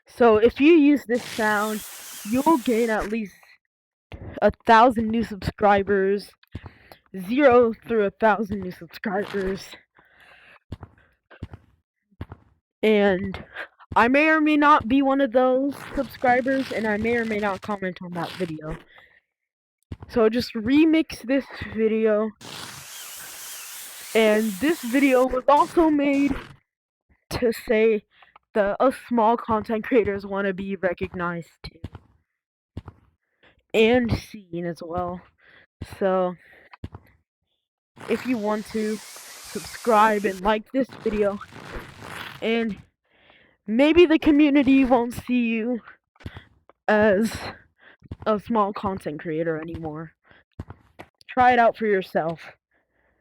So if you use this sound, you'll gain at least 1,000 new subscribers, 0 through 1,000 new subscribers, and I may or may not be one of those subscribers, and I may or may not comment on that video. So just remix this video, and this video was also made to say that us small content creators want to be recognized too, and seen as well. So if you want to, subscribe and like this video, and maybe the community won't see you as a small content creator anymore. Try it out for yourself.